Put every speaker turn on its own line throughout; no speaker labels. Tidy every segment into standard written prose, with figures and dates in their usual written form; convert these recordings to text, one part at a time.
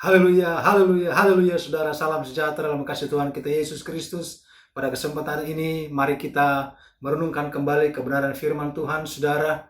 Haleluya, haleluya, haleluya, saudara. Salam sejahtera dalam kasih Tuhan kita Yesus Kristus. Pada kesempatan ini, mari kita merenungkan kembali kebenaran firman Tuhan, saudara.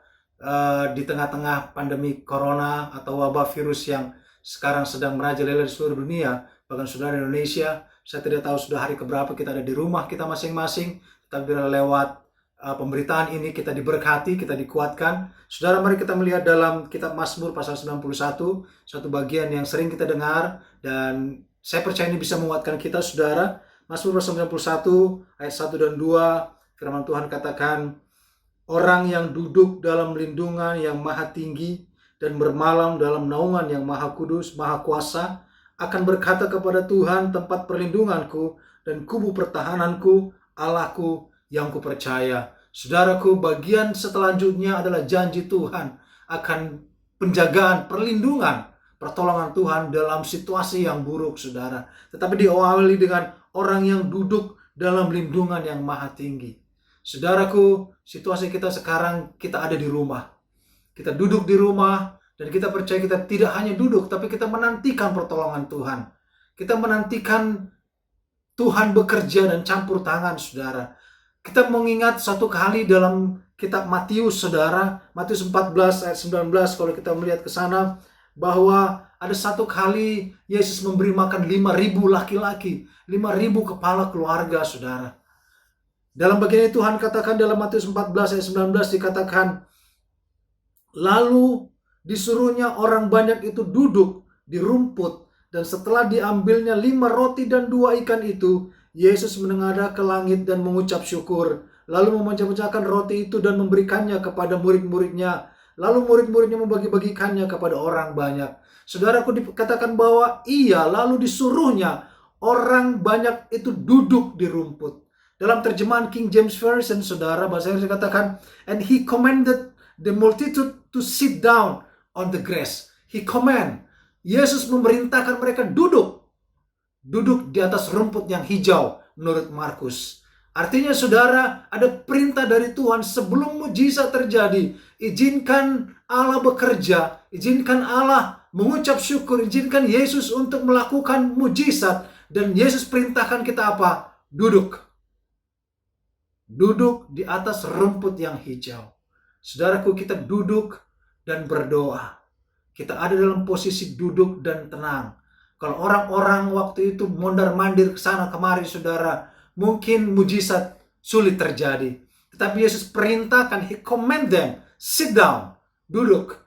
Di tengah-tengah pandemi corona atau wabah virus yang sekarang sedang merajalela di seluruh dunia, bahkan saudara Indonesia, saya tidak tahu sudah hari keberapa kita ada di rumah kita masing-masing, tapi lewat pemberitaan ini kita diberkati, kita dikuatkan. Saudara, mari kita melihat dalam kitab Mazmur pasal 91, satu bagian yang sering kita dengar, dan saya percaya ini bisa menguatkan kita, saudara. Mazmur pasal 91, ayat 1 dan 2, firman Tuhan katakan, orang yang duduk dalam lindungan yang maha tinggi dan bermalam dalam naungan yang maha kudus, maha kuasa, akan berkata kepada Tuhan, tempat perlindunganku dan kubu pertahananku, Allahku yang kupercaya. Saudaraku, bagian selanjutnya adalah janji Tuhan akan penjagaan, perlindungan, pertolongan Tuhan dalam situasi yang buruk, saudara. Tetapi diawali dengan orang yang duduk dalam lindungan yang maha tinggi. Saudaraku, situasi kita sekarang, kita ada di rumah. Kita duduk di rumah, dan kita percaya kita tidak hanya duduk, tapi kita menantikan pertolongan Tuhan. Kita menantikan Tuhan bekerja dan campur tangan, saudara. Kita mengingat satu kali dalam kitab Matius, saudara. Matius 14 ayat 19, kalau kita melihat ke sana, bahwa ada satu kali Yesus memberi makan 5.000 laki-laki, 5.000 kepala keluarga, saudara. Dalam bagian ini Tuhan katakan dalam Matius 14 ayat 19 dikatakan, lalu disuruhnya orang banyak itu duduk di rumput, dan setelah diambilnya 5 roti dan 2 ikan itu, Yesus menengadah ke langit dan mengucap syukur, lalu memecah-mecahkan roti itu dan memberikannya kepada murid-muridnya, lalu murid-muridnya membagi-bagikannya kepada orang banyak. Saudaraku, dikatakan bahwa lalu disuruhnya orang banyak itu duduk di rumput. Dalam terjemahan King James Version, saudara, bahasa Inggris dikatakan, and he commanded the multitude to sit down on the grass. He command. Yesus memerintahkan mereka duduk di atas rumput yang hijau, menurut Markus. Artinya, saudara, ada perintah dari Tuhan sebelum mujizat terjadi. Izinkan Allah bekerja, izinkan Allah mengucap syukur, izinkan Yesus untuk melakukan mujizat, dan Yesus perintahkan kita apa? Duduk di atas rumput yang hijau. Saudaraku, kita duduk dan berdoa. Kita ada dalam posisi duduk dan tenang. Kalau orang-orang waktu itu mondar-mandir ke sana kemari, saudara, mungkin mujizat sulit terjadi. Tetapi Yesus perintahkan, he command them, sit down, duduk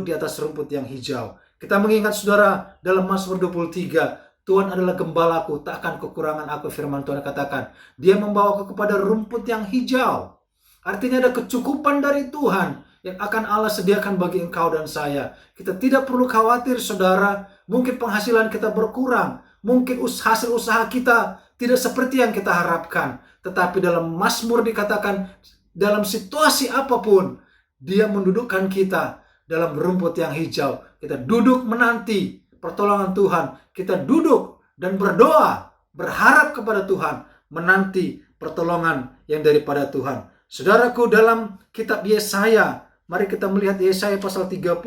di atas rumput yang hijau. Kita mengingat, saudara, dalam Mazmur 23, Tuhan adalah gembalaku, tak akan kekurangan aku, firman Tuhan katakan. Dia membawa aku kepada rumput yang hijau. Artinya ada kecukupan dari Tuhan yang akan Allah sediakan bagi engkau dan saya. Kita tidak perlu khawatir, saudara. Mungkin penghasilan kita berkurang. Mungkin hasil usaha kita tidak seperti yang kita harapkan. Tetapi dalam Mazmur dikatakan, dalam situasi apapun, Dia mendudukkan kita dalam rumput yang hijau. Kita duduk menanti pertolongan Tuhan. Kita duduk dan berdoa, berharap kepada Tuhan, menanti pertolongan yang daripada Tuhan. Saudaraku, dalam kitab Yesaya, mari kita melihat Yesaya pasal 30.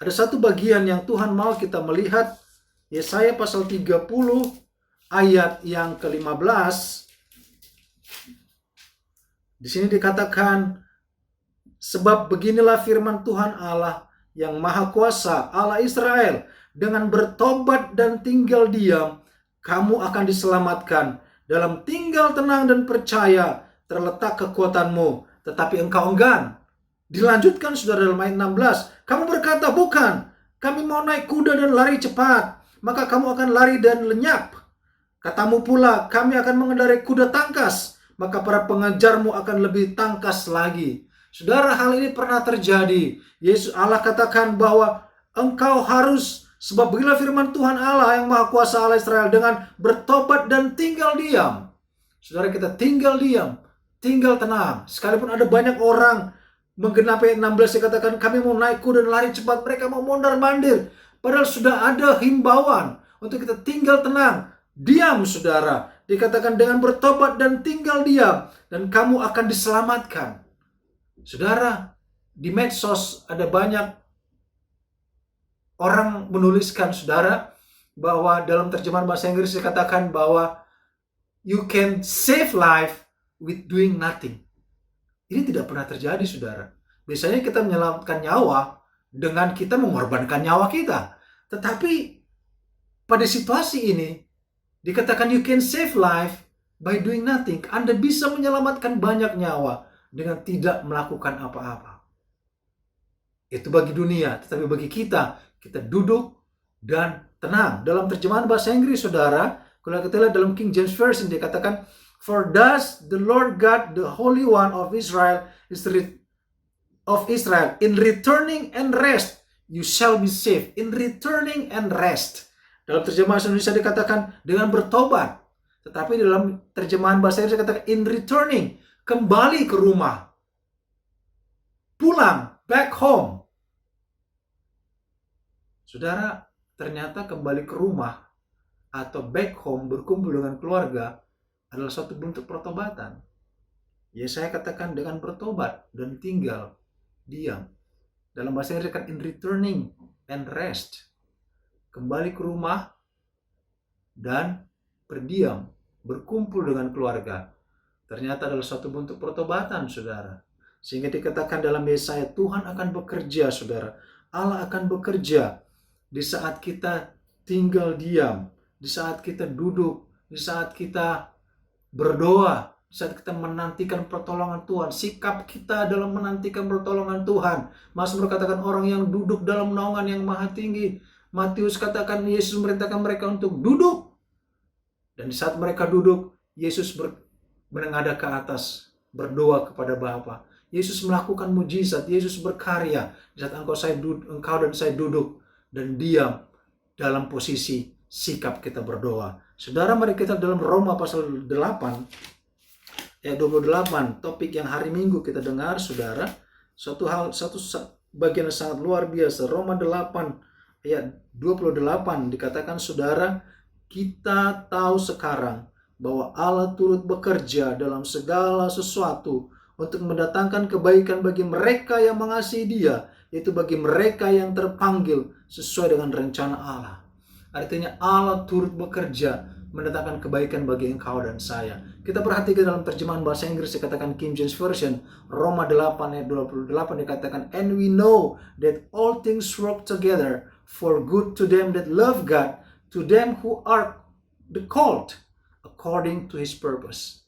Ada satu bagian yang Tuhan mau kita melihat. Yesaya pasal 30 ayat yang ke-15. Di sini dikatakan, sebab beginilah firman Tuhan Allah yang maha kuasa, Allah Israel, dengan bertobat dan tinggal diam, kamu akan diselamatkan. Dalam tinggal tenang dan percaya terletak kekuatanmu, tetapi engkau enggan. Dilanjutkan, saudara, dalam ayat 16, kamu berkata, bukan, kami mau naik kuda dan lari cepat, maka kamu akan lari dan lenyap. Katamu pula, kami akan mengendarai kuda tangkas, maka para pengejarmu akan lebih tangkas lagi. Saudara, hal ini pernah terjadi. Yesus Allah katakan bahwa engkau harus, sebab beginilah firman Tuhan Allah yang maha kuasa, Allah Israel, dengan bertobat dan tinggal diam. Saudara, kita tinggal diam, tinggal tenang. Sekalipun ada banyak orang, menggenapi 16 dikatakan kami mau naik kuda dan lari cepat, mereka mau mondar-mandir. Padahal sudah ada himbauan untuk kita tinggal tenang, diam, saudara. Dikatakan dengan bertobat dan tinggal diam, dan kamu akan diselamatkan. Saudara, di medsos ada banyak orang menuliskan, saudara, bahwa dalam terjemahan bahasa Inggris dikatakan bahwa you can save life with doing nothing. Ini tidak pernah terjadi, saudara. Biasanya kita menyelamatkan nyawa dengan kita mengorbankan nyawa kita. Tetapi pada situasi ini dikatakan you can save life by doing nothing. Anda bisa menyelamatkan banyak nyawa dengan tidak melakukan apa-apa. Itu bagi dunia, tetapi bagi kita duduk dan tenang. Dalam terjemahan bahasa Inggris, saudara, kalau kita lihat dalam King James Version dikatakan, for thus the Lord God, the Holy One of Israel, in returning and rest, you shall be saved. In returning and rest. Dalam terjemahan Indonesia dikatakan dengan bertobat. Tetapi dalam terjemahan bahasa Inggris dikatakan in returning, kembali ke rumah. Pulang, back home. Saudara, ternyata kembali ke rumah atau back home, berkumpul dengan keluarga, adalah suatu bentuk pertobatan. Ya, saya katakan dengan bertobat dan tinggal diam. Dalam bahasa Inggris kan in returning and rest. Kembali ke rumah dan berdiam, berkumpul dengan keluarga. Ternyata adalah suatu bentuk pertobatan, saudara. Sehingga dikatakan dalam Yesaya, Tuhan akan bekerja, saudara. Allah akan bekerja di saat kita tinggal diam, di saat kita duduk, di saat kita berdoa, saat kita menantikan pertolongan Tuhan. Sikap kita dalam menantikan pertolongan Tuhan. Mazmur katakan orang yang duduk dalam naungan yang maha tinggi. Matius katakan Yesus memerintahkan mereka untuk duduk. Dan di saat mereka duduk, Yesus menengadah ke atas, berdoa kepada Bapa. Yesus melakukan mujizat, Yesus berkarya. Di saat engkau dan saya duduk dan diam dalam posisi sikap kita berdoa. Saudara, mari kita dalam Roma pasal 8 ayat 28, topik yang hari Minggu kita dengar, saudara. Satu bagian yang sangat luar biasa. Roma 8 ayat 28 dikatakan, saudara, kita tahu sekarang bahwa Allah turut bekerja dalam segala sesuatu untuk mendatangkan kebaikan bagi mereka yang mengasihi Dia, yaitu bagi mereka yang terpanggil sesuai dengan rencana Allah. Artinya Allah turut bekerja mendatangkan kebaikan bagi engkau dan saya. Kita perhatikan dalam terjemahan bahasa Inggris dikatakan King James Version, Roma 8 ayat 28 dikatakan, and we know that all things work together for good to them that love God, to them who are the called according to His purpose.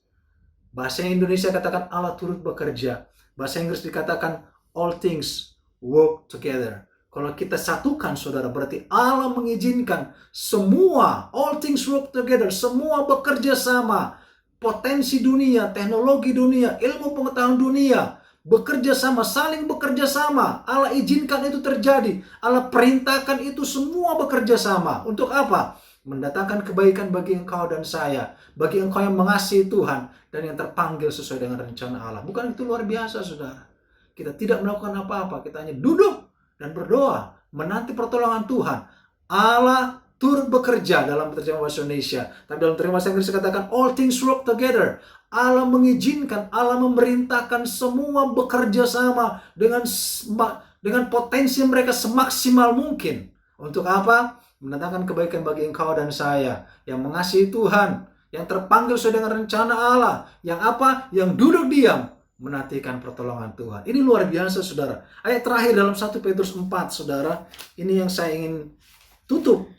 Bahasa Indonesia katakan Allah turut bekerja. Bahasa Inggris dikatakan all things work together. Kalau kita satukan, saudara, berarti Allah mengizinkan semua, all things work together, semua bekerja sama. Potensi dunia, teknologi dunia, ilmu pengetahuan dunia, bekerja sama, saling bekerja sama. Allah izinkan itu terjadi. Allah perintahkan itu semua bekerja sama. Untuk apa? Mendatangkan kebaikan bagi engkau dan saya. Bagi engkau yang mengasihi Tuhan dan yang terpanggil sesuai dengan rencana Allah. Bukan itu luar biasa, saudara? Kita tidak melakukan apa-apa. Kita hanya duduk dan berdoa, menanti pertolongan Tuhan. Allah turut bekerja dalam terjemahan bahasa Indonesia. Tapi dalam terjemahan bahasa Inggris dikatakan all things work together. Allah mengizinkan, Allah memerintahkan semua bekerja sama dengan potensi mereka semaksimal mungkin. Untuk apa? Mendatangkan kebaikan bagi engkau dan saya yang mengasihi Tuhan, yang terpanggil sesuai dengan rencana Allah, yang apa? Yang duduk diam menantikan pertolongan Tuhan. Ini luar biasa, saudara. Ayat terakhir dalam 1 Petrus 4, saudara. Ini yang saya ingin tutup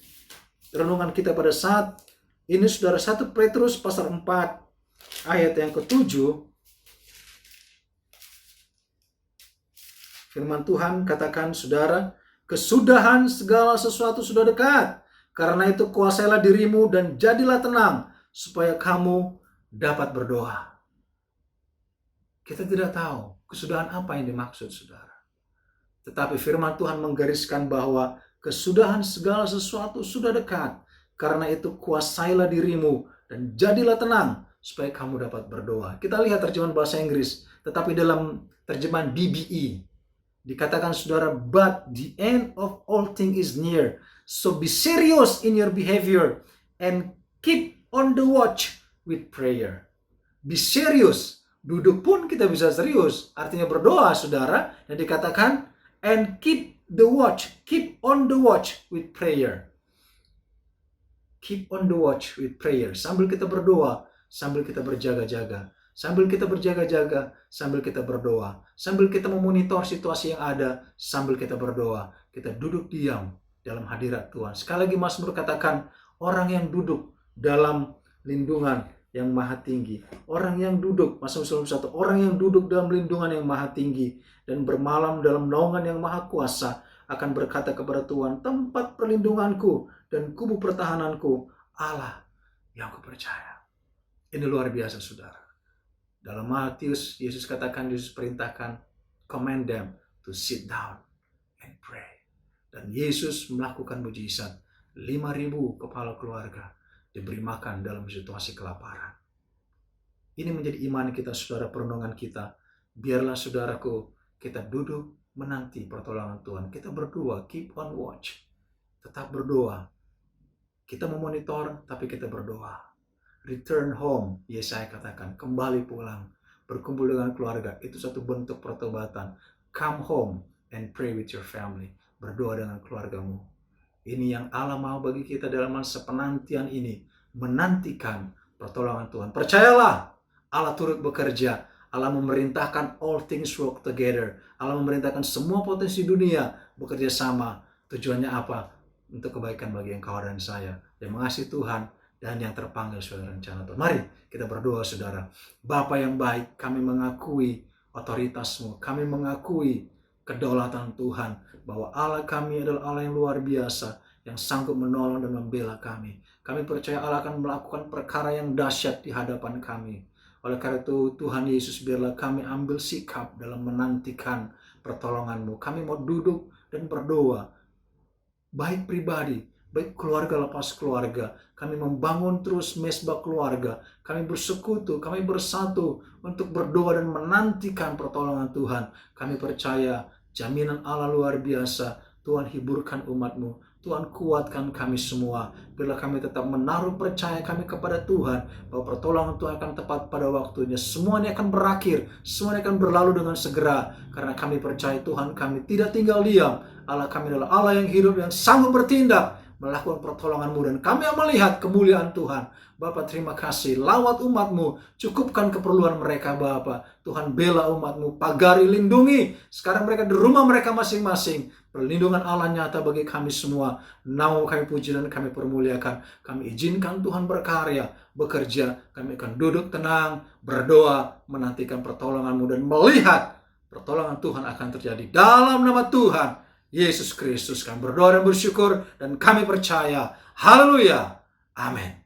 renungan kita pada saat ini, saudara. 1 Petrus pasal 4 ayat yang ke-7. Firman Tuhan katakan, saudara, kesudahan segala sesuatu sudah dekat. Karena itu kuasailah dirimu dan jadilah tenang, supaya kamu dapat berdoa. Kita tidak tahu kesudahan apa yang dimaksud, saudara. Tetapi firman Tuhan menggariskan bahwa kesudahan segala sesuatu sudah dekat. Karena itu kuasailah dirimu dan jadilah tenang supaya kamu dapat berdoa. Kita lihat terjemahan bahasa Inggris. Tetapi dalam terjemahan BBE dikatakan, saudara, but the end of all things is near. So be serious in your behavior and keep on the watch with prayer. Be serious. Duduk pun kita bisa serius. Artinya berdoa, saudara. Dan dikatakan and keep the watch. Keep on the watch with prayer. Keep on the watch with prayer. Sambil kita berdoa, sambil kita berjaga-jaga. Sambil kita berjaga-jaga, sambil kita berdoa. Sambil kita memonitor situasi yang ada, sambil kita berdoa. Kita duduk diam dalam hadirat Tuhan. Sekali lagi Mazmur katakan, orang yang duduk dalam lindungan yang maha tinggi. Orang yang duduk, Mazmur 91, orang yang duduk dalam lindungan yang maha tinggi dan bermalam dalam naungan yang maha kuasa akan berkata kepada Tuhan, tempat perlindunganku dan kubu pertahananku, Allah yang kupercaya. Ini luar biasa, saudara. Dalam Matius, Yesus katakan, Yesus perintahkan, command them to sit down and pray. Dan Yesus melakukan mujizat. 5.000 kepala keluarga diberi makan dalam situasi kelaparan. Ini menjadi iman kita, saudara, perlindungan kita. Biarlah, saudaraku, kita duduk menanti pertolongan Tuhan. Kita berdoa, keep on watch. Tetap berdoa. Kita memonitor, tapi kita berdoa. Return home, Yesaya katakan, kembali pulang, berkumpul dengan keluarga. Itu satu bentuk pertobatan. Come home and pray with your family. Berdoa dengan keluargamu. Ini yang Allah mau bagi kita dalam masa penantian ini. Menantikan pertolongan Tuhan. Percayalah, Allah turut bekerja. Allah memerintahkan all things work together. Allah memerintahkan semua potensi dunia bekerja sama. Tujuannya apa? Untuk kebaikan bagi engkau dan saya. Yang mengasihi Tuhan dan yang terpanggil saudara rencana Tuhan. Mari kita berdoa, saudara. Bapa yang baik, kami mengakui otoritas-Mu. Kami mengakui kedaulatan Tuhan. Bahwa Allah kami adalah Allah yang luar biasa. Yang sanggup menolong dan membela kami. Kami percaya Allah akan melakukan perkara yang dahsyat di hadapan kami. Oleh karena itu, Tuhan Yesus, biarlah kami ambil sikap dalam menantikan pertolongan-Mu. Kami mau duduk dan berdoa. Baik pribadi, baik keluarga lepas keluarga. Kami membangun terus mesbah keluarga. Kami bersekutu, kami bersatu untuk berdoa dan menantikan pertolongan Tuhan. Kami percaya jaminan Allah luar biasa. Tuhan hiburkan umat-Mu. Tuhan kuatkan kami semua. Bila kami tetap menaruh percaya kami kepada Tuhan, bahwa pertolongan Tuhan akan tepat pada waktunya. Semuanya akan berakhir. Semuanya akan berlalu dengan segera. Karena kami percaya Tuhan kami tidak tinggal diam. Allah kami adalah Allah yang hidup, yang sanggup bertindak, melakukan pertolongan-Mu, dan kami yang melihat kemuliaan Tuhan. Bapa, terima kasih. Lawat umat-Mu, cukupkan keperluan mereka, Bapa. Tuhan, bela umat-Mu, pagari, lindungi. Sekarang mereka di rumah mereka masing-masing. Perlindungan Allah nyata bagi kami semua. Nama kami puji dan kami permuliakan. Kami izinkan Tuhan berkarya, bekerja. Kami akan duduk tenang, berdoa, menantikan pertolongan-Mu, dan melihat pertolongan Tuhan akan terjadi. Dalam nama Tuhan Yesus Kristus kami berdoa dan bersyukur, dan kami percaya. Haleluya. Amin.